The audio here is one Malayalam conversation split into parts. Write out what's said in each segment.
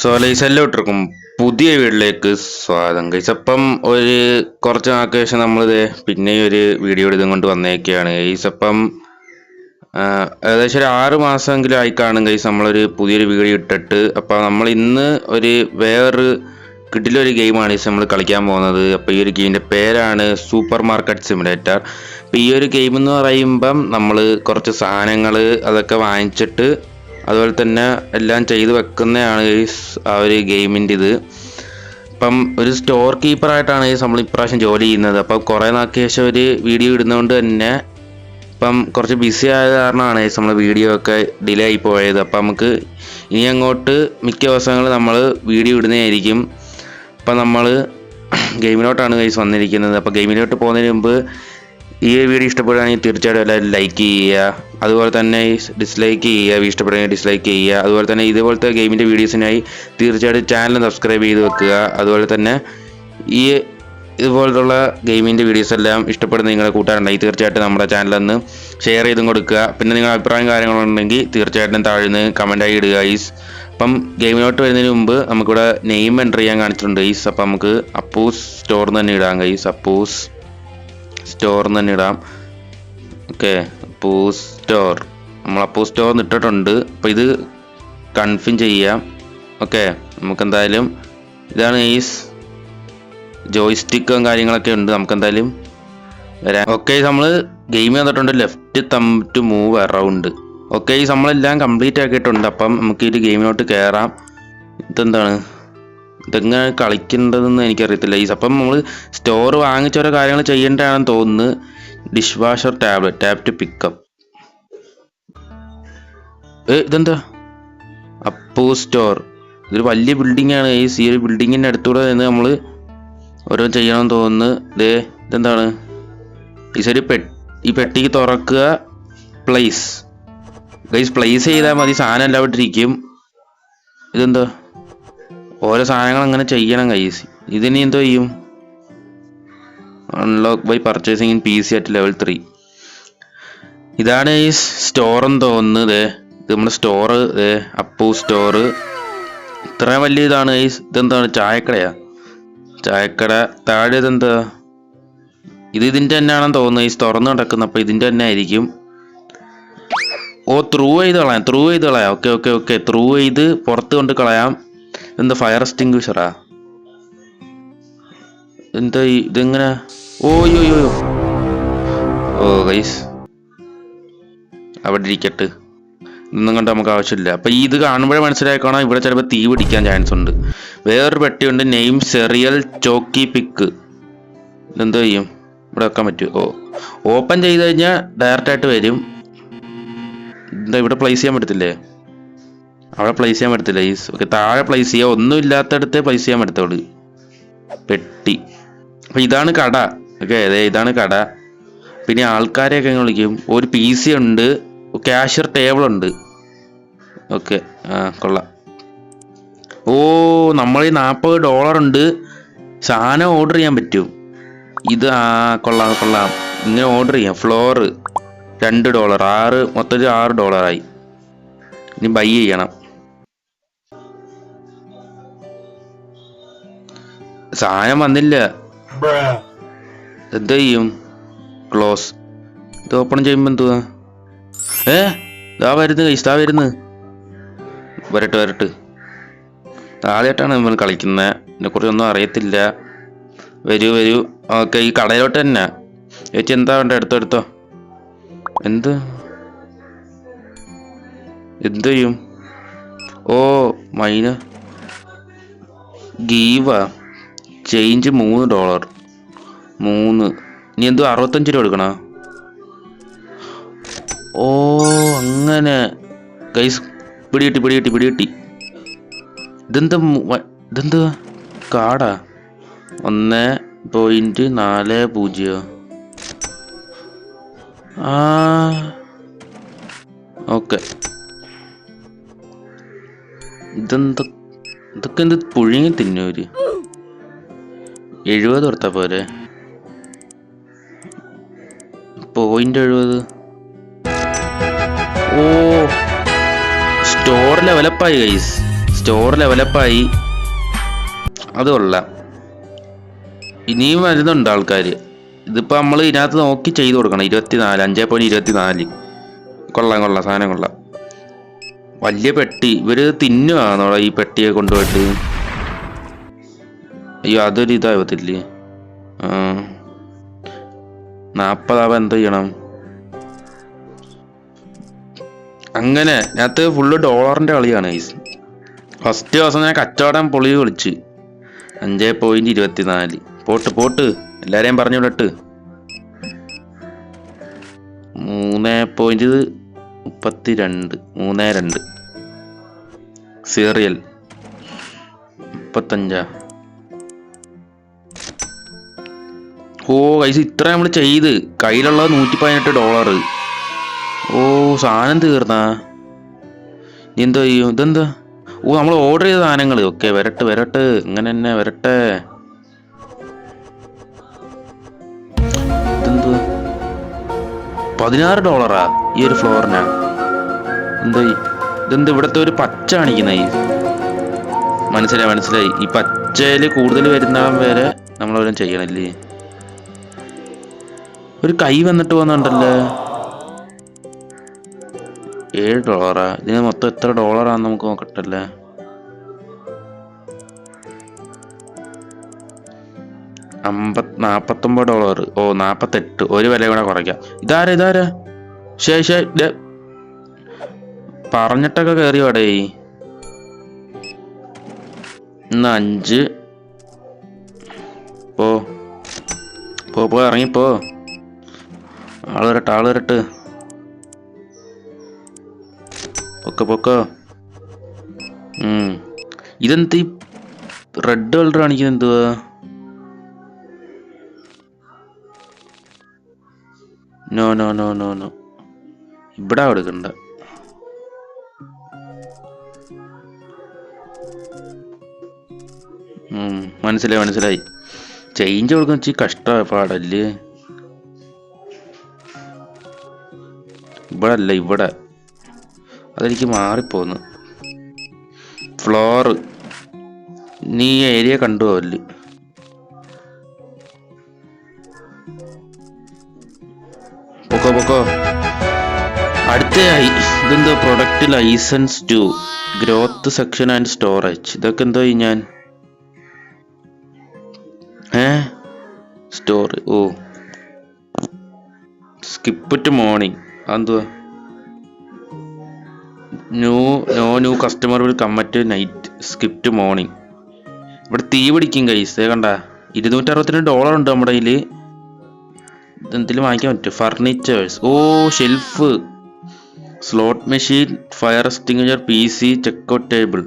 സോ ലൈസ് എല്ലാവർക്കും പുതിയ വീട്ടിലേക്ക് സ്വാഗതം ഗൈസ്. അപ്പം കുറച്ച് നാൾക്ക് ശേഷം നമ്മളിത് പിന്നെ ഒരു വീഡിയോ ഇതും കൊണ്ട് വന്നേക്കാണ് ഗൈസ്. അപ്പം ഏകദേശം ഒരു 6 മാസമെങ്കിലും ആയി കാണും ഗൈസ് നമ്മളൊരു പുതിയൊരു വീഡിയോ ഇട്ടിട്ട്. അപ്പം നമ്മൾ ഇന്ന് വേറൊരു കിട്ടിലൊരു ഗെയിമാണ് ഗൈസ് നമ്മൾ കളിക്കാൻ പോകുന്നത്. അപ്പോൾ ഈ ഒരു ഗെയിമിൻ്റെ പേരാണ് സൂപ്പർ മാർക്കറ്റ് സിമുലേറ്റർ. അപ്പോൾ ഈ ഒരു ഗെയിം എന്ന് പറയുമ്പം നമ്മൾ കുറച്ച് സാധനങ്ങൾ അതൊക്കെ വാങ്ങിച്ചിട്ട് അതുപോലെ തന്നെ എല്ലാം ചെയ്ത് വെക്കുന്നതാണ് ആ ഒരു ഗെയിമിൻ്റെ ഇത്. അപ്പം ഒരു സ്റ്റോർ കീപ്പറായിട്ടാണ് നമ്മൾ ഇപ്രാവശ്യം ജോലി ചെയ്യുന്നത്. അപ്പം കുറേ നാൾക്ക് ശേഷം ഒരു വീഡിയോ ഇടുന്നതുകൊണ്ട് തന്നെ ഇപ്പം കുറച്ച് ബിസി ആയത് കാരണമാണ് നമ്മൾ വീഡിയോ ഒക്കെ ഡിലേ ആയി പോയത്. അപ്പം നമുക്ക് ഇനി അങ്ങോട്ട് മിക്ക ദിവസങ്ങളിൽ നമ്മൾ വീഡിയോ ഇടുന്നതായിരിക്കും. അപ്പം നമ്മൾ ഗെയിമിലോട്ടാണ് ഗൈസ് വന്നിരിക്കുന്നത്. അപ്പോൾ ഗെയിമിലോട്ട് പോകുന്നതിന് മുമ്പ് ഈ വീഡിയോ ഇഷ്ടപ്പെടുകയാണെങ്കിൽ തീർച്ചയായിട്ടും എല്ലാവരും ലൈക്ക് ചെയ്യുക, അതുപോലെ തന്നെ ഡിസ്ലൈക്ക് ചെയ്യുക, ഇഷ്ടപ്പെടുകയാണെങ്കിൽ ഡിസ്ലൈക്ക് ചെയ്യുക. അതുപോലെ തന്നെ ഇതുപോലത്തെ ഗെയിമിൻ്റെ വീഡിയോസിനായി തീർച്ചയായിട്ടും ചാനൽ സബ്സ്ക്രൈബ് ചെയ്ത് വെക്കുക. അതുപോലെ തന്നെ ഇതുപോലുള്ള ഗെയിമിൻ്റെ വീഡിയോസ് എല്ലാം ഇഷ്ടപ്പെടുന്ന നിങ്ങളുടെ കൂട്ടുകാരുണ്ടെങ്കിൽ തീർച്ചയായിട്ടും നമ്മുടെ ചാനലൊന്ന് ഷെയർ ചെയ്തും കൊടുക്കുക. പിന്നെ നിങ്ങളുടെ അഭിപ്രായം കാര്യങ്ങളുണ്ടെങ്കിൽ തീർച്ചയായിട്ടും താഴ്ന്ന് കമൻറ്റായി ഇടുക ഗൈസ്. അപ്പം ഗെയിമിലോട്ട് വരുന്നതിന് മുമ്പ് നമുക്കിവിടെ നെയിം എൻ്റർ ചെയ്യാൻ കാണിച്ചിട്ടുണ്ട് ഗൈസ്. അപ്പം നമുക്ക് അപ്പൂസ് സ്റ്റോറിൽ തന്നെ ഇടാം ഗൈസ്. അപ്പൂസ് സ്റ്റോറിൽ തന്നെ ഇടാം. ഓക്കെ, അപ്പൂസ് സ്റ്റോർ നമ്മൾ അപ്പൂസ് സ്റ്റോർ ഇട്ടിട്ടുണ്ട്. അപ്പോൾ ഇത് കൺഫേം ചെയ്യാം. ഓക്കെ, നമുക്കെന്തായാലും ഇതാണ് ഗൈസ്, ജോയ്സ്റ്റിക്കും കാര്യങ്ങളൊക്കെ ഉണ്ട്. നമുക്കെന്തായാലും വരാം. ഓക്കെ, നമ്മൾ ഗെയിം തന്നിട്ടുണ്ട് left thumb to move around. Okay, നമ്മളെല്ലാം കംപ്ലീറ്റ് ആക്കിയിട്ടുണ്ട്. അപ്പം നമുക്ക് ഈ ഗെയിമിലോട്ട് കയറാം. ഇതെന്താണ്, ഇതെങ്ങനെ കളിക്കേണ്ടതെന്ന് എനിക്കറിയത്തില്ല ഈ. അപ്പം നമ്മൾ സ്റ്റോർ വാങ്ങിച്ച ഓരോ കാര്യങ്ങൾ ചെയ്യേണ്ടതാണെന്ന് തോന്നുന്നു. Dish washer tablet tap to pick up. ഇതെന്താ അപ്പൂ സ്റ്റോർ? ഇതൊരു വലിയ ബിൽഡിംഗ് ആണ് ഈ ഒരു ബിൽഡിങ്ങിൻ്റെ അടുത്തൂടെ നിന്ന് നമ്മൾ ഓരോ ചെയ്യണമെന്ന് തോന്നുന്നു. ഇതെന്താണ് ഈ പെട്ടിക്ക് തുറക്കുക, പ്ലേസ് ഗൈസ്. പ്ലേസ് ചെയ്താൽ മതി, സാധനം എല്ലാം ഇട്ടിരിക്കും. ഇതെന്താ, ഓരോ സാധനങ്ങൾ അങ്ങനെ ചെയ്യണം ഗൈസ്. ഇതിനി എന്തോ ചെയ്യും? Unlock by purchasing in PC at level 3. ഇതാണ് ഈ സ്റ്റോറെന്ന് തോന്നുന്നത്. ഇത് നമ്മുടെ സ്റ്റോറ്, അപ്പൂ സ്റ്റോറ്. ഇത്രയും വലിയ ഇതാണ് ഗൈസ്. ഇതെന്താണ്, ചായക്കടയാ? ചായക്കട. താഴെ ഇതെന്താ, ഇതിൻ്റെ തന്നെയാണെന്ന് തോന്നുന്നു. ഈ തുറന്ന് കിടക്കുന്ന, അപ്പോൾ ഇതിൻ്റെ തന്നെ ആയിരിക്കും. ത്രൂ ചെയ്ത് കളയാം. ഓക്കെ, ത്രൂ ചെയ്ത് പുറത്ത് കൊണ്ട് കളയാം. എന്താ, ഫയർ എക്സ്റ്റിംഗ്വിഷറാ? എന്താ ഇതെങ്ങനെ? ഓ ഗൈസ്, അവിടെ ഇരിക്കട്ടെ, ഇതൊന്നും കണ്ട് നമുക്ക് ആവശ്യമില്ല. അപ്പം ഇത് കാണുമ്പോഴേ മനസ്സിലാക്കണം ഇവിടെ ചിലപ്പോൾ തീ പിടിക്കാൻ ചാൻസ് ഉണ്ട്. വേറൊരു പെട്ടിയുണ്ട്, നെയിം സെറിയൽ ചോക്കി പിക്ക്. ഇതെന്തോ ചെയ്യും? ഇവിടെ വെക്കാൻ പറ്റുമോ? ഓപ്പൺ ചെയ്ത് കഴിഞ്ഞാൽ ഡയറക്റ്റായിട്ട് വരും. എന്താ ഇവിടെ പ്ലേസ് ചെയ്യാൻ പറ്റത്തില്ലേ? അവിടെ പ്ലേസ് ചെയ്യാൻ പറ്റത്തില്ല ഈസ്. ഓക്കെ, താഴെ പ്ലേസ് ചെയ്യുക, ഒന്നും ഇല്ലാത്തടത്ത് പ്ലേസ് ചെയ്യാൻ പറ്റത്തുള്ളൂ. പെട്ടി. അപ്പം ഇതാണ് കട. ഓക്കെ, ഇതാണ് കട. പിന്നെ ആൾക്കാരെയൊക്കെ എങ്ങനെ വിളിക്കും? ഒരു PC ഉണ്ട്, ക്യാഷ്യർ ടേബിൾ ഉണ്ട്. ഓക്കെ, കൊള്ളാം. നമ്മൾ ഈ $40 ഉണ്ട്, സാധനം ഓർഡർ ചെയ്യാൻ പറ്റും. ഇത് കൊള്ളാം. ഇങ്ങനെ ഓർഡർ ചെയ്യാം. ഫ്ലോറ് $2, മൊത്തത്തിൽ $6 ഇനി ബൈ ചെയ്യണം. സാധനം വന്നില്ല, എന്ത് ചെയ്യും? ക്ലോസ്. ഇത് ഓപ്പൺ ചെയ്യുമ്പോൾ എന്തുവാ? ഇതാ വരുന്നു. വരട്ടെ. ആദ്യമായിട്ടാണ് നമ്മൾ കളിക്കുന്നത്, ഇതിനെക്കുറിച്ചൊന്നും അറിയത്തില്ല. വരൂ. ഓക്കെ, ഈ കടയിലോട്ട് തന്നെ ചേച്ചി. എന്താ വേണ്ട? എടുത്തോ. എന്ത് ചെയ്യും? മൈന ഗീവാ ചേഞ്ച് $3. 3 ഇനി എന്തോ 65 രൂപ കൊടുക്കണ? അങ്ങനെ ഗൈസ്, പിടികിട്ടി. ഇതെന്താ കാർഡാ? 1.40. ഓക്കെ, ഇതൊക്കെ എന്ത് പുഴുങ്ങി തിന്നൂര്? 70 കൊടുത്താ പോലെ. 0.70. സ്റ്റോർ ലെവലപ്പായി ഗൈസ്. സ്റ്റോർ ലെവലപ്പായി. അത് കൊള്ളാം. ഇനിയും വരുന്നുണ്ട് ആൾക്കാർ. ഇതിപ്പോൾ നമ്മൾ ഇതിനകത്ത് നോക്കി ചെയ്തു കൊടുക്കണം. 24 5.24. കൊള്ളാം കൊള്ളാം, സാധനം കൊള്ളാം. വലിയ പെട്ടി. ഇവർ തിന്നുവാണോടാ ഈ പെട്ടിയെ കൊണ്ടുപോയിട്ട്? അയ്യോ, അതൊരു ഇതാവത്തില്ലേ? 40 എന്ത് ചെയ്യണം? അങ്ങനെ ഇതിനകത്ത് ഫുള്ള് ഡോളറിന്റെ കളിയാണ്. ഫസ്റ്റ് ദിവസം ഞാൻ കച്ചവടം പൊളി വിളിച്ച് 5.24. പോട്ട് എല്ലാരെയും പറഞ്ഞു വിടട്ട്. 3.32 സീറിയൽ 35. ഓ ഗൈസ്, ഇത്ര നമ്മൾ ചെയ്ത് കയ്യിലുള്ളത് $118. ഓ, സാധനം തീർന്നാ? എന്തോ ചെയ്യും? ഇതെന്താ? ഓ, നമ്മൾ ഓർഡർ ചെയ്ത സാധനങ്ങൾ. ഓക്കെ, വരട്ടെ ഇങ്ങനെ തന്നെ വരട്ടെ. ഇതെന്തോ $16 ഈ ഒരു ഫ്ലോറിനാ? ഇതെന്താ ഇവിടത്തെ ഒരു പച്ച കാണിക്കുന്ന? മനസ്സിലായി. ഈ പച്ചയില് കൂടുതൽ വരുന്നവൻ വരെ നമ്മളവരും ചെയ്യണല്ലേ. ഒരു കൈ വന്നിട്ട് പോകുന്നുണ്ടല്ലേ. $7. ഇതിന് മൊത്തം എത്ര ഡോളറാന്ന് നമുക്ക് നോക്കട്ടല്ലേ. $49. ഓ, 48. ഒരു വില കൂടെ കുറയ്ക്കാം. ഇതാരാ? ശേ പറഞ്ഞിട്ടൊക്കെ കയറി വാടേ. ഇന്ന് 5. പോ ഇറങ്ങിപ്പോ. ആള് വരട്ടെ. പൊക്കോ. ഇതെന്ത് റെഡ് കളർ കാണിക്കുന്നത്? എന്തുവാ? നോ. ഇവിടെ കൊടുക്കണ്ട. മനസ്സിലായി. ചേഞ്ച് കൊടുക്കുന്ന വെച്ചാൽ കഷ്ടപ്പാടല്ലേ. ഇവിടെ അതെനിക്ക് മാറിപ്പോന്നു. ഫ്ലോർ നീ ഏരിയ കണ്ടുപോവല്ലേ. പൊക്കോ. അടുത്തയായി ഇതെന്തോ product license to growth section and storage. ഇതൊക്കെ എന്തോ ഞാൻ store. Oh, skip to morning. അതെന്തുവാ? New customer will come at night. Skip to morning. ഇവിടെ തീ പിടിക്കും ഗൈസ്. കണ്ട $262 ഉണ്ട് നമ്മുടെ കയ്യിൽ. ഇതെന്തെങ്കിലും വാങ്ങിക്കാൻ പറ്റും. Furnitures. Oh, shelf, slot machine, fire extinguisher, PC, checkout table.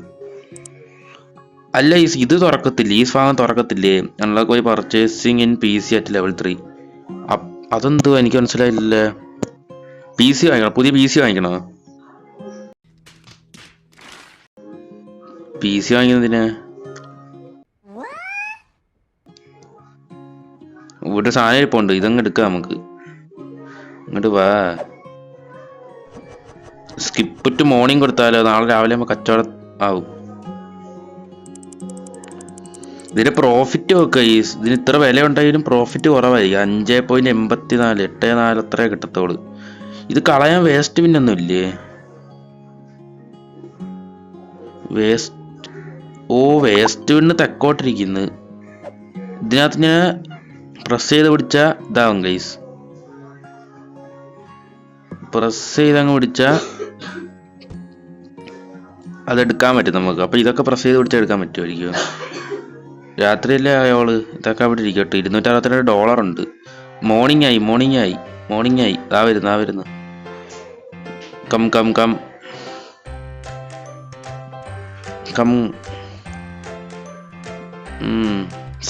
അല്ല, ഇത് തുറക്കത്തില്ലേ? ഈ ഭാഗം തുറക്കത്തില്ലേ? Unlock by purchasing in PC at level 3. അതെന്തോ എനിക്ക് മനസ്സിലായില്ലേ. PC വാങ്ങിക്കണം. പുതിയ PC വാങ്ങിക്കണോ? PC വാങ്ങിക്കുന്നതിന് ഇവിടെ സാധനം ഇരിപ്പുണ്ട്. ഇതങ്ങ് എടുക്കാം നമുക്ക്. ഇങ്ങോട്ട് വാ. സ്കിപ്പ് ടു മോർണിംഗ് കൊടുത്താലോ? നാളെ രാവിലെ ആകുമ്പോൾ കച്ചവടം ആവും. ഇതിന് പ്രോഫിറ്റ് ഒക്കെ ഇതിന് ഇത്ര വില ഉണ്ടെങ്കിലും പ്രോഫിറ്റ് കുറവായിരിക്കും. 5.84 84 അത്രേ കിട്ടത്തോളൂ. ഇത് കളയാൻ വേസ്റ്റ് പിന്നൊന്നും ഇല്ലേ? വേസ്റ്റ് പിന്ന് തെക്കോട്ടിരിക്കുന്നു. ഇതിനകത്ത് ഞാൻ പ്രസ് ചെയ്ത് പിടിച്ചാൽ ഇതാവും ഗൈസ്. പ്രസ് ചെയ്തങ്ങ് പിടിച്ചാൽ അതെടുക്കാൻ പറ്റും നമുക്ക്. അപ്പോൾ ഇതൊക്കെ പ്രസ് ചെയ്ത് പിടിച്ചാൽ എടുക്കാൻ പറ്റുമായിരിക്കും. രാത്രിയല്ലേ അയാള്. ഇതൊക്കെ അവിടെ ഇരിക്കട്ടെ. $262 ഉണ്ട്. മോർണിംഗ് ആയി. ആ വരുന്നു. കം.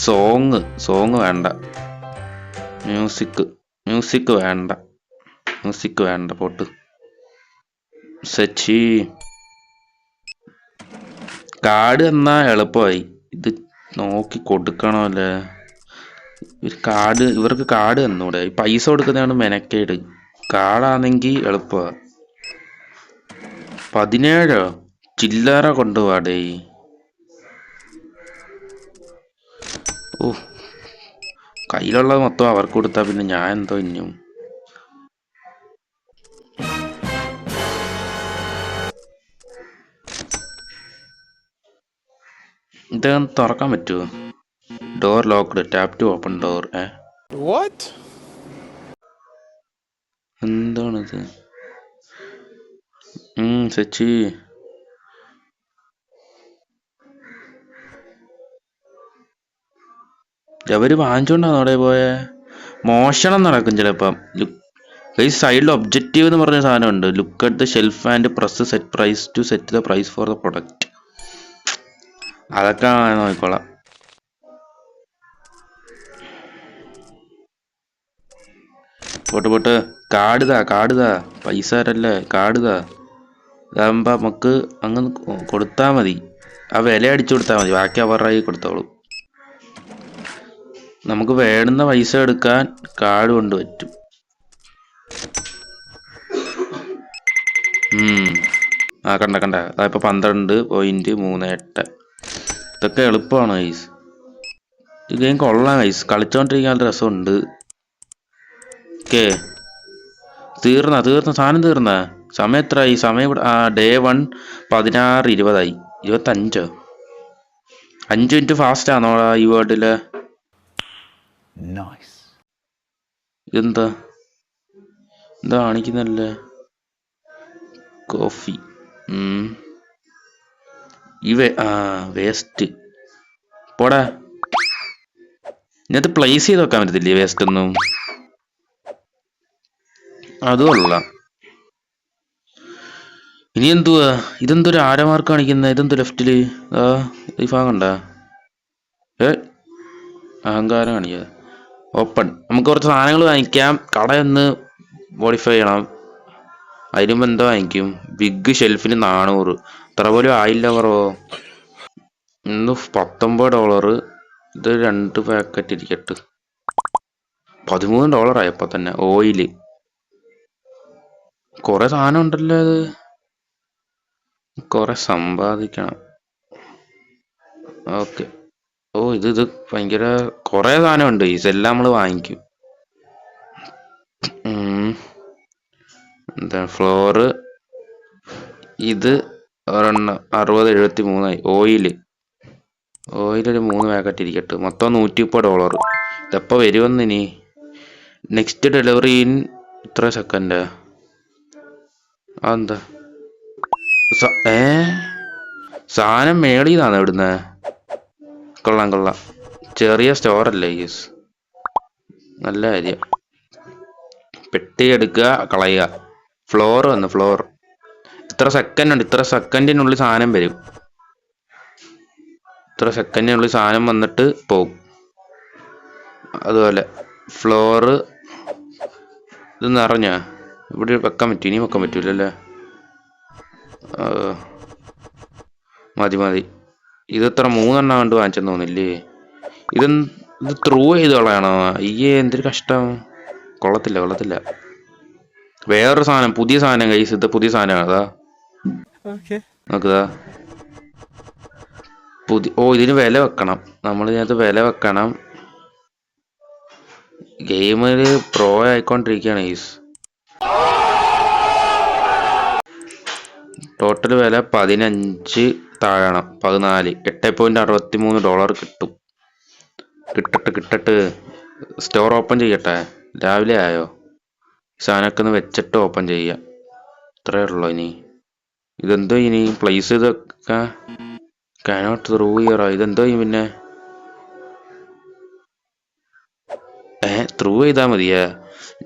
സോങ് വേണ്ട. മ്യൂസിക് വേണ്ട. പോട്ട്. സച്ചി കാർഡ് എന്നാ എളുപ്പമായി. ഇത് നോക്കി കൊടുക്കണമല്ലേ. ഇവർക്ക് കാർഡ് തന്നൂടെ? പൈസ കൊടുക്കുന്നതാണ് മെനക്കേട്. കാർഡാണെങ്കിൽ എളുപ്പമാണ്. 17 ചില്ലറ കൊണ്ടുപോവാടേ. ഓ, കയ്യിലുള്ളത് മൊത്തം അവർക്ക് കൊടുത്താ പിന്നെ ഞാൻ എന്തോ ഇനിയും. ഇദ്ദേഹം തുറക്കാൻ പറ്റുമോ? Door locked, tap to open door. എന്താണിത്? സച്ചി അവര് വാങ്ങിച്ചോണ്ടാണ് അവിടെ പോയ. മോഷണം നടക്കും ചിലപ്പം. ഈ സൈഡിൽ ഒബ്ജക്റ്റീവ് എന്ന് പറഞ്ഞ സാധനമുണ്ട്. Look at the shelf and press set price to set the price for the product. അതൊക്കെ നോക്കിക്കോളാം. പോട്ട് കാടുതാ പൈസ തരല്ലേ, കാടുതാ. ഇതാകുമ്പോ നമുക്ക് അങ്ങ് കൊടുത്താ മതി. ആ വില അടിച്ചു കൊടുത്താൽ മതി, ബാക്കി അവരുടെ കയ്യിൽ കൊടുത്തോളും. നമുക്ക് വേണ്ടുന്ന പൈസ എടുക്കാൻ കാർഡ് കൊണ്ട് പറ്റും. കണ്ട അതിപ്പോൾ 12.38. ഇതൊക്കെ എളുപ്പമാണ് ഗൈസ്. ഈ ഗെയിം കൊള്ളാം ഗൈസ്, കളിച്ചോണ്ടിരിക്കാൻ നല്ല രസമുണ്ട്. ഓക്കെ, തീർന്ന സാധനം തീർന്ന സമയം എത്രയായി? സമയം ഇവിടെ ഡേ 1 16:20 25. 5 മിനിറ്റ് ഫാസ്റ്റ് ആണോ ഈ വേർഡില്? ഇതെന്താ കാണിക്കുന്നല്ലേ? കോഫി. വേസ്റ്റ് പോടാ. ഇതിനകത്ത് പ്ലേസ് ചെയ്ത് വെക്കാൻ പറ്റത്തില്ലേ വേസ്റ്റ് ഒന്നും? അതുമല്ല, ഇനി എന്തുവാ ഇതെന്തൊരു ആരമാർക്ക് കാണിക്കുന്ന? ഇതെന്തു ലെഫ്റ്റില് ഈ ഭാഗം കണ്ട? അഹങ്കാരം കാണിക്കുക. ഓപ്പൺ. നമുക്ക് കുറച്ച് സാധനങ്ങൾ വാങ്ങിക്കാം. കടയൊന്ന് മോഡിഫൈ ചെയ്യണം. അതിന് മുമ്പ് എന്താ വാങ്ങിക്കും? ബിഗ് ഷെൽഫിന് 400. ഇത്ര പോലും ആയില്ല കുറവോ? ഇന്ന് $19. ഇത് 2 പാക്കറ്റ് ഇരിക്കട്ട്. $13 ആയപ്പോ തന്നെ. ഓയില് കൊറേ സാധനം ഉണ്ടല്ലോ. അത് കൊറേ സമ്പാദിക്കണം. ഓക്കെ. ഇത് ഭയങ്കര കൊറേ സാധനം ഉണ്ട്. ഇതെല്ലാം നമ്മള് വാങ്ങിക്കും. എന്താ ഫ്ലോറ്? ഇത് ഒരെണ്ണം 60-73. ഓയിലൊരു 3 പാക്കറ്റ് ഇരിക്കട്ടെ. മൊത്തം $130. ഇതെപ്പോ വരുമെന്നിനി? നെക്സ്റ്റ് ഡെലിവറി ഇൻ ഇത്ര സെക്കൻഡ്. അതെന്താ സാധനം മേളിന്നാണ് ഇവിടുന്ന്? കൊള്ളാം. ചെറിയ സ്റ്റോറല്ലേ യെസ്, നല്ല കാര്യം. പെട്ടി എടുക്കുക, കളയുക. ഫ്ലോർ ഇത്ര സെക്കൻഡ് ഉണ്ട്. ഇത്ര സെക്കൻഡിനുള്ളിൽ സാധനം വരും. ഇത്ര സെക്കൻഡിനുള്ളിൽ സാധനം വന്നിട്ട് പോവും. അതുപോലെ ഫ്ലോറ് ഇത് നിറഞ്ഞ ഇവിടെ വെക്കാൻ പറ്റും. ഇനി വെക്കാൻ പറ്റൂലല്ലേ? മതി. ഇത് എത്ര 3 കണ്ട് വാങ്ങിച്ചെന്ന് തോന്നില്ലേ? ഇത് ത്രൂ ചെയ്ത് കളയണോ? എന്തൊരു കഷ്ടം. കൊള്ളത്തില്ല. വേറൊരു സാധനം, പുതിയ സാധനം കൈസ്. ഇത് പുതിയ സാധനമാണ്. അതാ നോക്കുതാ. ഇതിന് വില വെക്കണം. നമ്മൾ ഇതിനകത്ത് വില വെക്കണം. ഗെയിമില് പ്രോ ആയിക്കൊണ്ടിരിക്കുകയാണ് ഗൈസ്. ടോട്ടൽ വില 15 താഴണം. 14. $8.63 കിട്ടും. കിട്ടട്ട്. സ്റ്റോർ ഓപ്പൺ ചെയ്യട്ടെ. രാവിലെ ആയോ? സാധനമൊക്കെ ഒന്ന് വെച്ചിട്ട് ഓപ്പൺ ചെയ്യാം. ഇത്രയേ ഉള്ളൂ. ഇനി ഇതെന്തോ ഇനി പ്ലേസ് ചെയ്തൊക്കെ കാനോട്ട് ത്രൂ ഇയറോ? ഇതെന്തോ പിന്നെ ത്രൂ ചെയ്താൽ മതിയാ?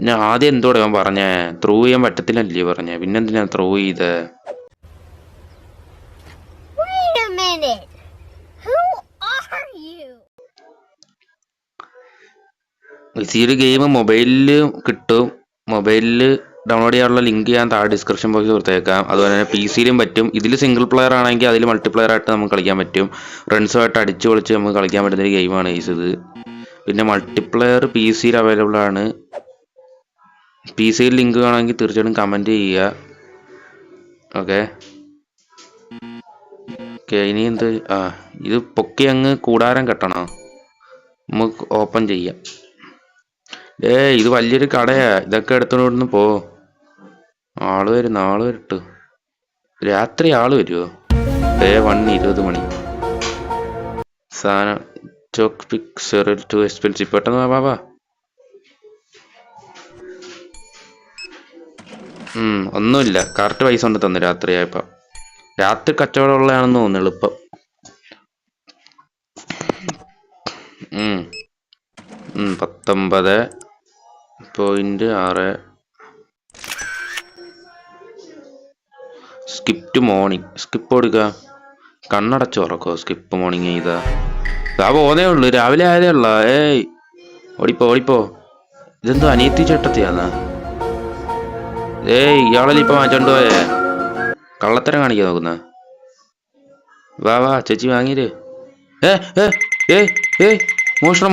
ഞാൻ ആദ്യം എന്തോടെ അവൻ പറഞ്ഞേ? ത്രൂ ചെയ്യാൻ പറ്റത്തില്ലല്ലേ പറഞ്ഞേ? പിന്നെന്തിനാ ത്രൂ ചെയ്തേ? ഈ ഒരു ഗെയിം മൊബൈലില് കിട്ടും. മൊബൈലില് ഡൗൺലോഡ് ചെയ്യാനുള്ള ലിങ്ക് ഞാൻ താഴെ ഡിസ്ക്രിപ്ഷൻ ബോക്സിൽ കൊടുത്തേക്കാം. അതുപോലെ തന്നെ PC-യിലും പറ്റും. ഇതിൽ സിംഗിൾ പ്ലെയർ ആണെങ്കിൽ അതിൽ മൾട്ടിപ്ലെയർ ആയിട്ട് നമുക്ക് കളിക്കാൻ പറ്റും. ഫ്രണ്ട്സുമായിട്ട് അടിച്ചു പൊളിച്ച് നമുക്ക് കളിക്കാൻ പറ്റുന്ന ഒരു ഗെയിമാണ് ഇത്. പിന്നെ മൾട്ടിപ്ലെയർ PC-യിൽ അവൈലബിൾ ആണ്. PC-യിൽ ലിങ്ക് വേണമെങ്കിൽ തീർച്ചയായിട്ടും കമൻറ്റ് ചെയ്യുക. ഓക്കെ. ഓക്കെ, ഇനി എന്ത്? ഇത് പൊക്കി അങ്ങ് കൂടാരം കെട്ടണോ? നമുക്ക് ഓപ്പൺ ചെയ്യാം. ഇത് വലിയൊരു കടയാ, ഇതൊക്കെ എടുത്തോണ്ട് ഇവിടുന്ന് പോ. ആള് വരട്ട്. രാത്രി ആള് വരുമോ? 1:20 മണി. സാധനം ചോക്ക് പിക്ചർ ടു എക്സ്പെൻസീവ്. പെട്ടെന്ന് വാ. ഒന്നുമില്ല, കറക്റ്റ് പൈസ കൊണ്ട് തന്നു രാത്രിയായപ്പോ. രാത്രി കച്ചവടം ഉള്ളതാണെന്ന് തോന്നുന്നു, എളുപ്പം. 19.6. Skip morning. സ്കിപ്പ് കൊടുക്കുക. കണ്ണടച്ച് ഉറക്കോ? സ്കിപ്പ് മോർണിംഗ് ചെയ്താ പോന്നേ ഉള്ളു, രാവിലെ ആയതേ ഉള്ള. ഓടിപ്പോ. ഇതെന്തോ അനിയത്തി ചേട്ടത്തിയാന്നാ? ഇയാളല്ലേ ഇപ്പൊ മാറ്റോണ്ട് പോയേ? കള്ളത്തരം കാണിക്കാൻ നോക്കുന്ന? വാ ചേച്ചി വാങ്ങിയത്. മോഷണം.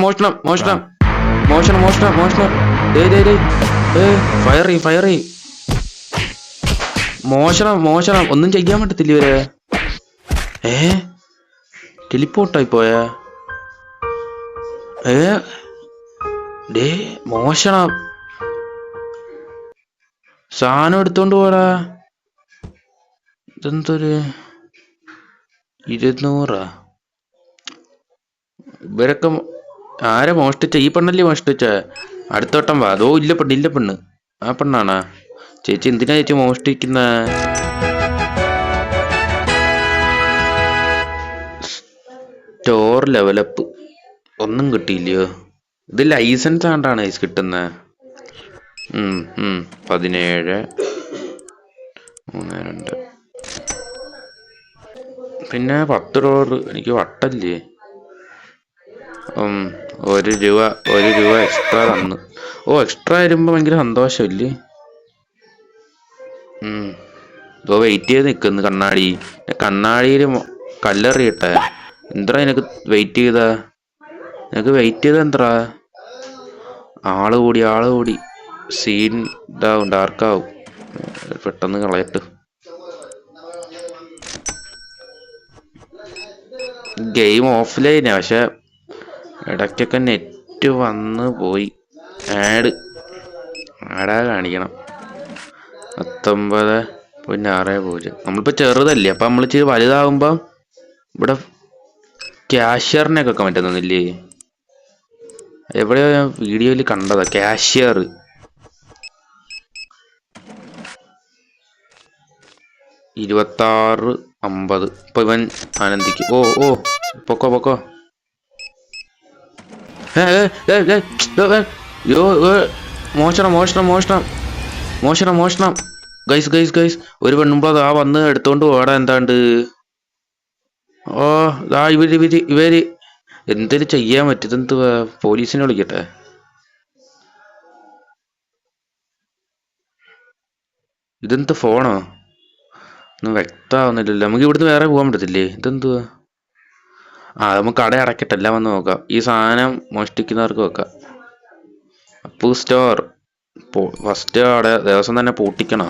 ഫയർ. മോഷണം. ഒന്നും ചെയ്യാൻ പറ്റത്തില്ല ഇവരെ. ടെലിപ്പോർട്ടായി പോയാ? മോഷണം. സാധനം എടുത്തോണ്ട് പോടാ. ഇതെന്തൊരു 200? ഇവരൊക്കെ ആരെ മോഷ്ടിച്ച? ഈ പെണ്ണല്ലേ മോഷ്ടിച്ച? അടുത്തോട്ടം വാ. അതോ ഇല്ല പെണ്ണ്. ആ പെണ്ണാണാ? ചേച്ചി എന്തിനാ ചേച്ചി മോഷ്ടിക്കുന്ന? Store level up. ഒന്നും കിട്ടിയില്ലയോ? ഇത് ലൈസൻസ് ആണ്ടാണ് കിട്ടുന്ന. 17.32. പിന്നെ $10. എനിക്ക് വട്ടല്ലേ? 1 രൂപ എക്സ്ട്രാ തന്നു. എക്സ്ട്രാ വരുമ്പോ ഭയങ്കര സന്തോഷമില്ലേ? വെയിറ്റ് ചെയ്ത് നിക്കുന്നു കണ്ണാടിയില് കല്ലെറിയട്ടെ. എന്താ നിനക്ക് വെയിറ്റ് ചെയ്താ? എന്താ? ആള് കൂടി സീൻ ഇതാവും, ഡാർക്കാവും. പെട്ടെന്ന് കളയട്ട്. ഗെയിം ഓഫ്ലൈനാ, പക്ഷെ ഇടയ്ക്കൊക്കെ നെറ്റ് വന്ന് പോയി. ആഡാ കാണിക്കണം. 19.60. നമ്മളിപ്പോ ചെറുതല്ലേ, അപ്പൊ നമ്മൾ ഇച്ചിരി വലുതാകുമ്പോ ഇവിടെ ക്യാഷ്യറിനെയൊക്കെ വെക്കാൻ പറ്റുന്നില്ലേ? എവിടെയോ ഞാൻ വീഡിയോയിൽ കണ്ടതാ ക്യാഷ്യർ. 26.50. ഇപ്പൊ ഇവൻ ആനന്ദിക്ക്. പൊക്കോ. മോഷണം. ഗൈസ്. ഒരു പെണ്ണുമ്പോ വന്ന് എടുത്തോണ്ട് പോടാ. എന്താണ്ട്? ഇവര് എന്തൊരു ചെയ്യാൻ പറ്റും? ഇതെന്തുവാ? പോലീസിനെ വിളിക്കട്ടെ? ഇതെന്ത് ഫോണോ? ഒന്നും വ്യക്തമാവുന്നില്ലല്ലോ. നമുക്ക് ഇവിടുന്ന് വേറെ പോകാൻ പറ്റത്തില്ലേ? ഇതെന്തുവാ? നമുക്ക് കട അടയ്ക്കട്ടെ, എല്ലാം വന്ന് നോക്കാം. ഈ സാധനം മോഷ്ടിക്കുന്നവർക്ക് വെക്കാം. അപ്പു സ്റ്റോർ ഫസ്റ്റ് ദിവസം തന്നെ പൂട്ടിക്കണോ?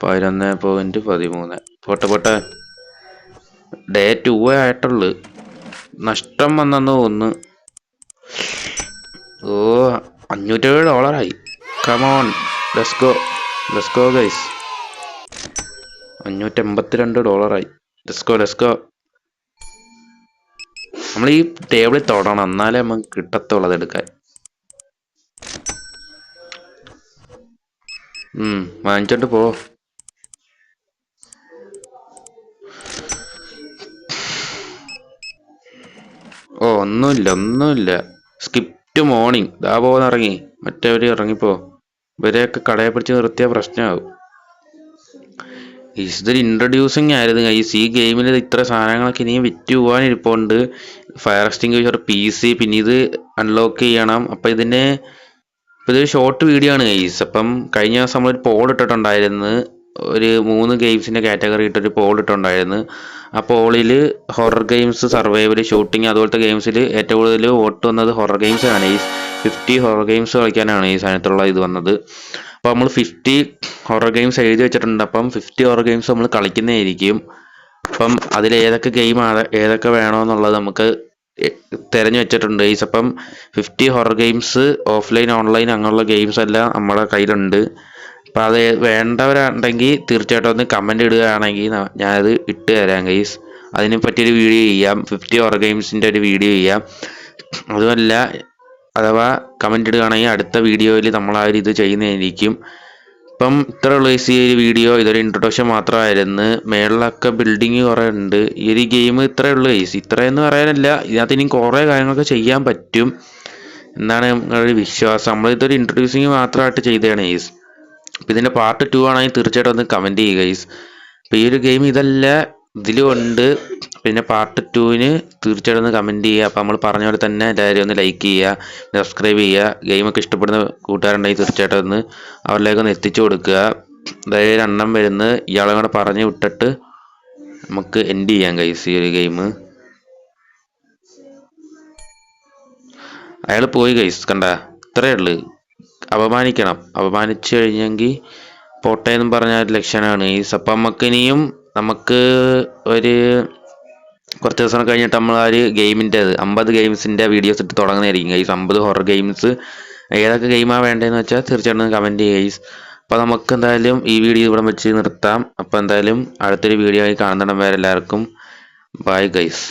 11.13. പോട്ടെ. ഡേ 2 ആയിട്ടുള്ളു. നഷ്ടം വന്നെന്ന് തോന്നുന്നു. $507. Come on, let's go guys. $582. Let's go. നമ്മൾ ഈ ടേബിളിൽ തൊടണം, എന്നാലേ നമുക്ക് കിട്ടത്തുള്ളത് എടുക്കാൻ. വാങ്ങിച്ചോണ്ട് പോ. ഒന്നുമില്ല. Skip morning. പോകുന്നിറങ്ങി. മറ്റവര് ഇറങ്ങിപ്പോ. ഇവരെയൊക്കെ കടയെ പിടിച്ച് നിർത്തിയ പ്രശ്നമാകും. ഇതൊരു ഇൻട്രൊഡ്യൂസിങ് ആയിരുന്നു ഗൈസ്. ഈ ഗെയിമിൽ ഇത്ര സാധനങ്ങളൊക്കെ ഇനിയും വിറ്റ് പോകാനിരിപ്പുണ്ട്. ഫയർ എക്സ്റ്റിംഗ്വിഷർ, PC, പിന്നെ ഇത് അൺലോക്ക് ചെയ്യണം. അപ്പൊ ഇതൊരു ഷോർട്ട് വീഡിയോ ആണ് ഗൈസ്. അപ്പം കഴിഞ്ഞ ദിവസം നമ്മളൊരു പോൾ ഇട്ടിട്ടുണ്ടായിരുന്നു. ഒരു 3 ഗെയിംസിന്റെ കാറ്റഗറി ഇട്ടൊരു പോൾ ഇട്ടുണ്ടായിരുന്നു. ആ പോളിൽ ഹൊറർ ഗെയിംസ്, സർവൈവൽ, ഷൂട്ടിങ് അതുപോലത്തെ ഗെയിംസിൽ ഏറ്റവും കൂടുതൽ വോട്ട് വന്നത് ഹൊറർ ഗെയിംസ് ആണ് ഗൈസ്. 50 ഹൊറർ ഗെയിംസ് കളിക്കാനാണ് ഈ സാധനത്തുള്ള ഇത് വന്നത്. അപ്പോൾ നമ്മൾ 50 ഹൊറർ ഗെയിംസ് എഴുതി വെച്ചിട്ടുണ്ട്. അപ്പം 50 ഹൊറർ ഗെയിംസ് നമ്മൾ കളിക്കുന്നതായിരിക്കും. അപ്പം അതിൽ ഏതൊക്കെ വേണമെന്നുള്ളത് നമുക്ക് തിരഞ്ഞു വെച്ചിട്ടുണ്ട് ഗൈസ്. അപ്പം 50 ഹൊറർ ഗെയിംസ് ഓഫ്ലൈൻ ഓൺലൈൻ അങ്ങനെയുള്ള ഗെയിംസ് എല്ലാം നമ്മുടെ കയ്യിലുണ്ട്. അപ്പം അത് വേണ്ടവരുണ്ടെങ്കിൽ തീർച്ചയായിട്ടും ഒന്ന് കമൻ്റ് ഇടുകയാണെങ്കിൽ ഞാനത് ഇട്ട് തരാം ഗൈസ്. അതിനെ പറ്റിയൊരു വീഡിയോ ചെയ്യാം, 50 ഹൊറർ ഗെയിംസിൻ്റെ ഒരു വീഡിയോ ചെയ്യാം. അതുമല്ല, അഥവാ കമൻ്റ് ഇടുകയാണെങ്കിൽ അടുത്ത വീഡിയോയിൽ നമ്മൾ ആ ഒരു ഇത് ചെയ്യുന്നതായിരിക്കും. ഇപ്പം ഇത്ര ഉള്ളൂ ഈ ഒരു വീഡിയോ. ഇതൊരു ഇൻട്രൊഡക്ഷൻ മാത്രമായിരുന്നു. മേളിലൊക്കെ ബിൽഡിങ് കുറേ ഉണ്ട്. ഈ ഒരു ഗെയിം ഇത്രയേ ഉള്ളൂ ഗൈസ്. ഇത്രയെന്ന് പറയാനല്ല, ഇതിനകത്ത് ഇനി കുറേ കാര്യങ്ങളൊക്കെ ചെയ്യാൻ പറ്റും എന്നാണ് ഞങ്ങളുടെ വിശ്വാസം. നമ്മളിതൊരു ഇൻട്രൊഡ്യൂസിങ് മാത്രമായിട്ട് ചെയ്തതാണ് ഗൈസ്. അപ്പം ഇതിൻ്റെ പാർട്ട് 2 ആണെങ്കിൽ തീർച്ചയായിട്ടും ഒന്ന് കമൻറ്റ് ചെയ്യുക ഗൈസ്. അപ്പോൾ ഈ ഒരു ഗെയിം ഇതല്ല, ഇതിലും ഉണ്ട്. പിന്നെ പാർട്ട് 2-ന് തീർച്ചയായിട്ടും ഒന്ന് കമൻറ്റ് ചെയ്യുക. അപ്പോൾ നമ്മൾ പറഞ്ഞ പോലെ തന്നെ എല്ലാവരും ഒന്ന് ലൈക്ക് ചെയ്യുക, സബ്സ്ക്രൈബ് ചെയ്യുക. ഗെയിമൊക്കെ ഇഷ്ടപ്പെടുന്ന കൂട്ടുകാരുണ്ടെങ്കിൽ തീർച്ചയായിട്ടും ഒന്ന് അവരിലേക്കൊന്ന് എത്തിച്ചു കൊടുക്കുക. അതായത് എണ്ണം വരുന്നത് ഇയാളെ കൂടെ പറഞ്ഞ് വിട്ടിട്ട് നമുക്ക് എൻഡ് ചെയ്യാം ഗൈസ് ഈ ഒരു ഗെയിം. അയാൾ പോയി ഗൈസ്, കണ്ട ഇത്രയേ ഉള്ളൂ. അപമാനിച്ചു കഴിഞ്ഞെങ്കിൽ പോട്ടെ എന്നും പറഞ്ഞ ഒരു ലക്ഷണമാണ് ഗൈസ്. അപ്പം നമുക്ക് ഒരു കുറച്ച് ദിവസം കഴിഞ്ഞിട്ട് നമ്മൾ ആ ഒരു ഗെയിമിൻ്റെ 50 ഗെയിംസിൻ്റെ വീഡിയോസ് ഇട്ട് തുടങ്ങുന്നതായിരിക്കും ഗൈസ്. 50 ഹൊറർ ഗെയിംസ് ഏതൊക്കെ ഗെയിമാണ് വേണ്ടതെന്ന് വെച്ചാൽ തീർച്ചയായിട്ടും കമൻറ്റ് ചെയ്യുക ഗൈസ്. അപ്പോൾ നമുക്ക് എന്തായാലും ഈ വീഡിയോ ഇവിടെ വെച്ച് നിർത്താം. അപ്പോൾ എന്തായാലും അടുത്തൊരു വീഡിയോ ആയി കാണുന്നിടം വരെ എല്ലാവർക്കും ബൈ ഗൈസ്.